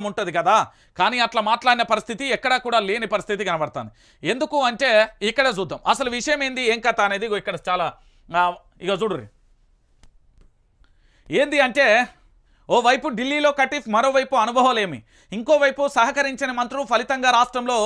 ఉంటది కదా కానీ అట్లా మాట్లాడిన పరిస్థితి ఎక్కడా కూడా లేని పరిస్థితి కనబడుతుంది. ఎందుకు అంటే ఇక్కడ చూద్దాం అసలు విషయం ఏంది ఏం కథ అనేది ఇక్కడ చాలా ఇక చూడుర్రి. ఏంది అంటే ఓవైపు ఢిల్లీలో కటిఫ్, మరోవైపు అనుభవాలేమి, ఇంకోవైపు సహకరించిన మంత్రులు, ఫలితంగా రాష్ట్రంలో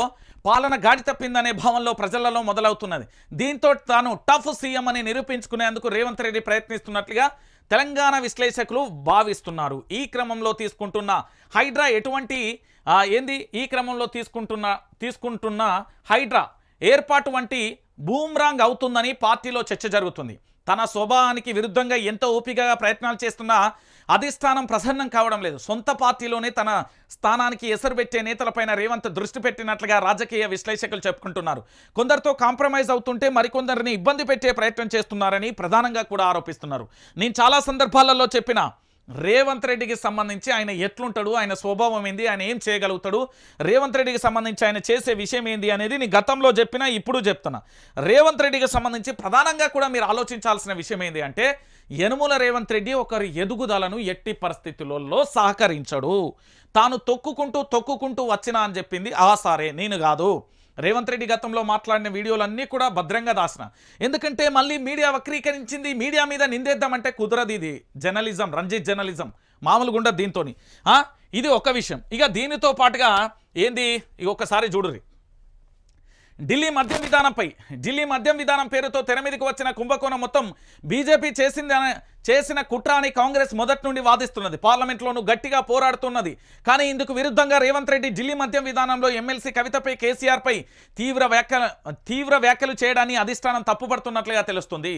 పాలన గాడి తప్పిందనే భావంలో ప్రజలలో మొదలవుతున్నది. దీంతో తాను టఫ్ సీఎం అని నిరూపించుకునేందుకు రేవంత్ రెడ్డి ప్రయత్నిస్తున్నట్లుగా తెలంగాణ విశ్లేషకులు భావిస్తున్నారు. ఈ క్రమంలో తీసుకుంటున్న హైడ్రా ఎటువంటి ఈ క్రమంలో తీసుకుంటున్న హైడ్రా ఏర్పాటు వంటి బూమ్రాంగ్ అవుతుందని పార్టీలో చర్చ జరుగుతుంది. తన స్వభావానికి విరుద్ధంగా ఎంతో ఓపికగా ప్రయత్నాలు చేస్తున్నా అధిష్టానం ప్రసన్నం కావడం లేదు. సొంత పార్టీలోనే తన స్థానానికి ఎసరు పెట్టే నేతలపైన రేవంత్ దృష్టి పెట్టినట్లుగా రాజకీయ విశ్లేషకులు చెప్పుకుంటున్నారు. కొందరితో కాంప్రమైజ్ అవుతుంటే మరికొందరిని ఇబ్బంది పెట్టే ప్రయత్నం చేస్తున్నారని ప్రధానంగా కూడా ఆరోపిస్తున్నారు. నేను చాలా సందర్భాలలో చెప్పిన రేవంత్ రెడ్డికి సంబంధించి ఆయన ఎట్లుంటాడు, ఆయన స్వభావం ఏంది, ఆయన ఏం చేయగలుగుతాడు, రేవంత్ రెడ్డికి సంబంధించి ఆయన చేసే విషయం ఏంది అనేది నేను గతంలో చెప్పినా ఇప్పుడు చెప్తున్నా. రేవంత్ రెడ్డికి సంబంధించి ప్రధానంగా కూడా మీరు ఆలోచించాల్సిన విషయం ఏంది అంటే యనుమల రేవంత్ రెడ్డి ఒకరి ఎదుగుదలను ఎట్టి పరిస్థితులలో సహకరించడు. తాను తొక్కుకుంటూ వచ్చినా అని చెప్పింది సారే నేను కాదు. రేవంత్ రెడ్డి గతంలో మాట్లాడిన వీడియోలన్నీ కూడా భద్రంగా దాచిన. ఎందుకంటే మళ్ళీ మీడియా వక్రీకరించింది, మీడియా మీద నిందేద్దామంటే కుదరదు. ఇది జర్నలిజం, రంజిత్ జర్నలిజం మామూలుగా ఉండదు దీంతో. ఇది ఒక విషయం. ఇక దీనితో పాటుగా ఏంది ఒకసారి చూడుర్రి. ఢిల్లీ మద్యం విధానం పేరుతో తెర మీదకి వచ్చిన కుంభకోణం మొత్తం బీజేపీ చేసిన కుట్ర అని కాంగ్రెస్ మొదటి నుండి వాదిస్తున్నది. పార్లమెంట్లోనూ గట్టిగా పోరాడుతున్నది. కానీ ఇందుకు విరుద్ధంగా రేవంత్ రెడ్డి ఢిల్లీ మద్యం విధానంలో ఎమ్మెల్సీ కవితపై, కేసీఆర్పై తీవ్ర వ్యాఖ్యలు చేయడాన్ని అధిష్టానం తప్పుపడుతున్నట్లుగా తెలుస్తుంది.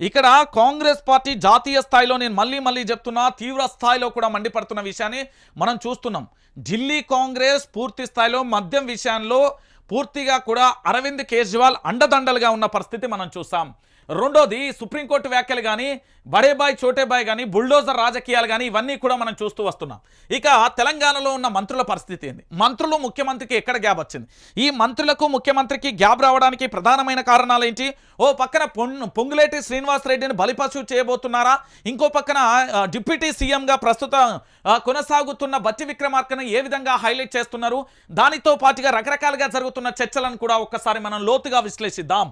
ఇక్కడ కాంగ్రెస్ పార్టీ జాతీయ స్థాయిలో, నేను మళ్ళీ చెప్తున్నా, తీవ్ర స్థాయిలో కూడా మండిపడుతున్న విషయాన్ని మనం చూస్తున్నాం. ఢిల్లీ కాంగ్రెస్ పూర్తి స్థాయిలో మద్యం విషయంలో పూర్తిగా కూడా అరవింద్ కేజ్రీవాల్ అండదండలుగా ఉన్న పరిస్థితి మనం చూసాం. రెండోది సుప్రీంకోర్టు వ్యాఖ్యలు కానీ, బడేబాయ్ చోటేబాయ్ కానీ, బుల్డోజర్ రాజకీయాలు కానీ ఇవన్నీ కూడా మనం చూస్తూ వస్తున్నాం. ఇక తెలంగాణలో ఉన్న మంత్రుల పరిస్థితి ఏంది? మంత్రులు ముఖ్యమంత్రికి ఎక్కడ గ్యాప్ వచ్చింది? ఈ మంత్రులకు ముఖ్యమంత్రికి గ్యాప్ రావడానికి ప్రధానమైన కారణాలు ఏంటి? ఓ పక్కన పొంగులేటి శ్రీనివాసరెడ్డిని బలిపశువు చేయబోతున్నారా? ఇంకో పక్కన డిప్యూటీ సీఎంగా ప్రస్తుతం కొనసాగుతున్న బట్టి విక్రమార్కను ఏ విధంగా హైలైట్ చేస్తున్నారు? దానితో పాటుగా రకరకాలుగా జరుగుతున్న చర్చలను కూడా ఒక్కసారి మనం లోతుగా విశ్లేషిద్దాం.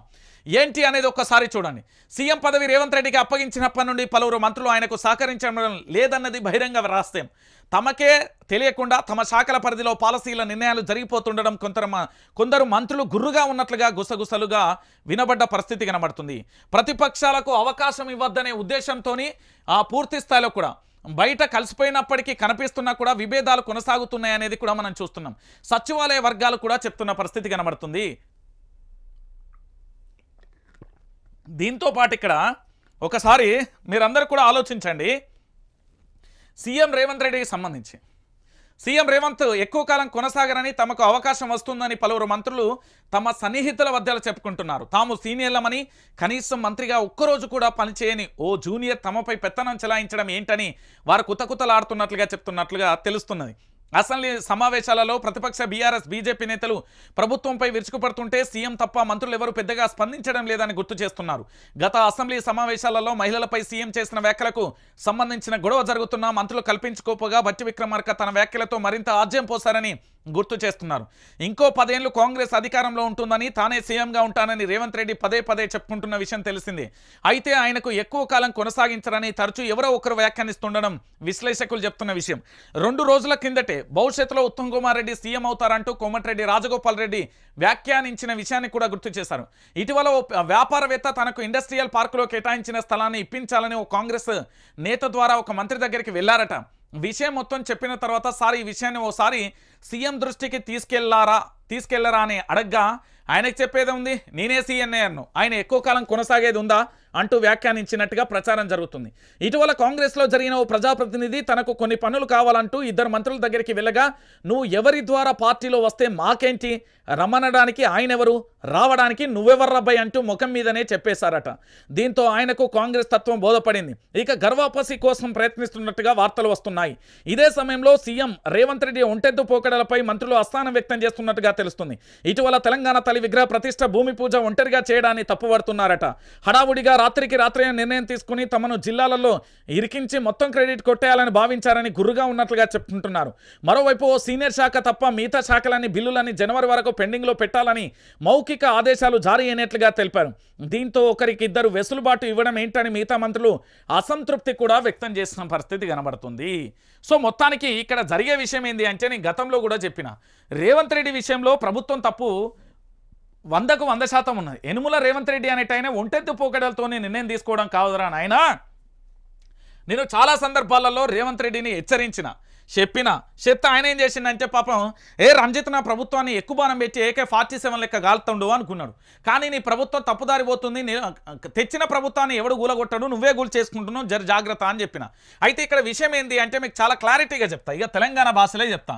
ఏంటి అనేది ఒక్కసారి చూడండి. సీఎం పదవి రేవంత్ రెడ్డికి అప్పగించినప్పటి నుండి పలువురు మంత్రులు ఆయనకు సహకరించడం లేదన్నది బహిరంగ రహస్యం. తమకే తెలియకుండా తమ శాఖల పరిధిలో పాలసీల నిర్ణయాలు జరిగిపోతుండడం కొందరు మంత్రులు గుర్రుగా ఉన్నట్లుగా గుసగుసలుగా వినబడ్డ పరిస్థితి కనబడుతుంది. ప్రతిపక్షాలకు అవకాశం ఇవ్వద్దనే ఉద్దేశంతో పూర్తి స్థాయిలో కూడా బయట కలిసిపోయినప్పటికీ కనిపిస్తున్నా కూడా విభేదాలు కొనసాగుతున్నాయనేది కూడా మనం చూస్తున్నాం. సచివాలయ వర్గాలు కూడా చెప్తున్న పరిస్థితి కనబడుతుంది. దీంతో పాటు ఇక్కడ ఒకసారి మీరందరూ కూడా ఆలోచించండి. సీఎం రేవంత్ రెడ్డికి సంబంధించి సీఎం రేవంత్ ఎక్కువ కాలం కొనసాగరని, తమకు అవకాశం వస్తుందని పలువురు మంత్రులు తమ సన్నిహితుల వద్దలు చెప్పుకుంటున్నారు. తాము సీనియర్లమని, కనీసం మంత్రిగా ఒక్కరోజు కూడా పనిచేయని ఓ జూనియర్ తమపై పెత్తనం చెలాయించడం ఏంటని వారు కుతకుతలాడుతున్నట్లుగా చెప్తున్నట్లుగా తెలుస్తున్నది. అసెంబ్లీ సమావేశాలలో ప్రతిపక్ష బీఆర్ఎస్, బీజేపీ నేతలు ప్రభుత్వంపై విరుచుకుపడుతుంటే సీఎం తప్ప మంత్రులు ఎవరు పెద్దగా స్పందించడం లేదని గుర్తు చేస్తున్నారు. గత అసెంబ్లీ సమావేశాలలో మహిళలపై సీఎం చేసిన వ్యాఖ్యలకు సంబంధించిన గొడవ జరుగుతున్న మంత్రులు కల్పించుకోపోగా బట్టి విక్రమార్క తన వ్యాఖ్యలతో మరింత ఆజ్యం పోసారని గుర్తు చేస్తున్నారు. ఇంకో 10 ఏళ్లు కాంగ్రెస్ అధికారంలో ఉంటుందని, తానే సీఎంగా ఉంటానని రేవంత్ రెడ్డి పదే చెప్పుకుంటున్న విషయం తెలిసిందే. అయితే ఆయనకు ఎక్కువ కాలం కొనసాగించరని తరచూ ఎవరో ఒకరు వ్యాఖ్యానిస్తుండడం విశ్లేషకులు చెప్తున్న విషయం. 2 రోజుల కిందటే భవిష్యత్తులో ఉత్తమ్ కుమార్ రెడ్డి సీఎం అవుతారంటూ కోమటిరెడ్డి రాజగోపాల్ రెడ్డి వ్యాఖ్యానించిన విషయాన్ని కూడా గుర్తు చేశారు. ఇటీవల వ్యాపారవేత్త తనకు ఇండస్ట్రియల్ పార్కులో కేటాయించిన స్థలాన్ని ఇప్పించాలని ఓ కాంగ్రెస్ నేత ద్వారా ఒక మంత్రి దగ్గరికి వెళ్లారట. విషయం మొత్తం చెప్పిన తర్వాత సార్ ఈ విషయాన్ని ఓసారి సీఎం దృష్టికి తీసుకెళ్లరా అని అడగ్గా ఆయనకు చెప్పేది ఉంది, నేనే సీఎన్ఏను, ఆయన ఎక్కువ కాలం కొనసాగేది ఉందా అంటూ వ్యాఖ్యానించినట్టుగా ప్రచారం జరుగుతుంది. ఇటీవల కాంగ్రెస్లో జరిగిన ఓ ప్రజాప్రతినిధి తనకు కొన్ని పనులు కావాలంటూ 2 మంత్రుల దగ్గరికి వెళ్ళగా, నువ్వు ఎవరి ద్వారా పార్టీలో వస్తే మాకేంటి, రమ్మనడానికి ఆయనెవరు, రావడానికి నువ్వెవర్రబ్బాయి అంటూ ముఖం మీదనే చెప్పేశారట. దీంతో ఆయనకు కాంగ్రెస్ తత్వం బోధపడింది. ఇక గర్వాపసి కోసం ప్రయత్నిస్తున్నట్టుగా వార్తలు వస్తున్నాయి. ఇదే సమయంలో సీఎం రేవంత్ రెడ్డి ఒంటెద్దు పోకడలపై మంత్రులు అసహనం వ్యక్తం చేస్తున్నట్టుగా తెలుస్తుంది. ఇటీవల తెలంగాణ తల్లి విగ్రహ ప్రతిష్ట, భూమి పూజ ఒంటరిగా చేయడాన్ని తప్పుపడుతున్నారట. హడావుడిగా రాత్రికి రాత్రి నిర్ణయం తీసుకుని తమను జిల్లాలలో ఇరికించి మొత్తం క్రెడిట్ కొట్టేయాలని భావించారని గుర్రుగా ఉన్నట్లుగా చెప్పుకుంటున్నారు. మరోవైపు ఓ సీనియర్ శాఖ తప్ప మిగతా శాఖలన్నీ బిల్లులని జనవరి వరకు పెండింగ్లో పెట్టాలని మౌఖిక ఆదేశాలు జారీ అయినట్లుగా తెలిపారు. దీంతో ఒకరికి ఇద్దరు వెసులుబాటు ఇవ్వడం ఏంటని మిగతా మంత్రులు అసంతృప్తి కూడా వ్యక్తం చేసిన పరిస్థితి కనబడుతుంది. సో మొత్తానికి ఇక్కడ జరిగే విషయం ఏంటి అంటే, నేను గతంలో కూడా చెప్పిన, రేవంత్ రెడ్డి విషయంలో ప్రభుత్వం తప్పు 100కు 100% ఉన్నది. యనుమల రేవంత్ రెడ్డి అనేటైనా ఒంటెత్తు పోకడలతో నిర్ణయం తీసుకోవడం కావదురా నాయనా. నేను చాలా సందర్భాలలో రేవంత్ రెడ్డిని హెచ్చరించిన, చెప్తే ఆయన ఏం చేసిండంటే పాపం రంజిత్ నా ప్రభుత్వాన్ని ఎక్కువ బాణం పెట్టి AK-47 లెక్క గాలుతుండు అనుకున్నాడు. కానీ నీ ప్రభుత్వం తప్పుదారి పోతుంది, తెచ్చిన ప్రభుత్వాన్ని ఎవడు గూలగొట్టడు, నువ్వే గూలు చేసుకుంటున్నావు, జాగ్రత్త అని చెప్పిన. అయితే ఇక్కడ విషయం ఏంటి అంటే మీకు చాలా క్లారిటీగా చెప్తా, ఇక తెలంగాణ భాషలే చెప్తా.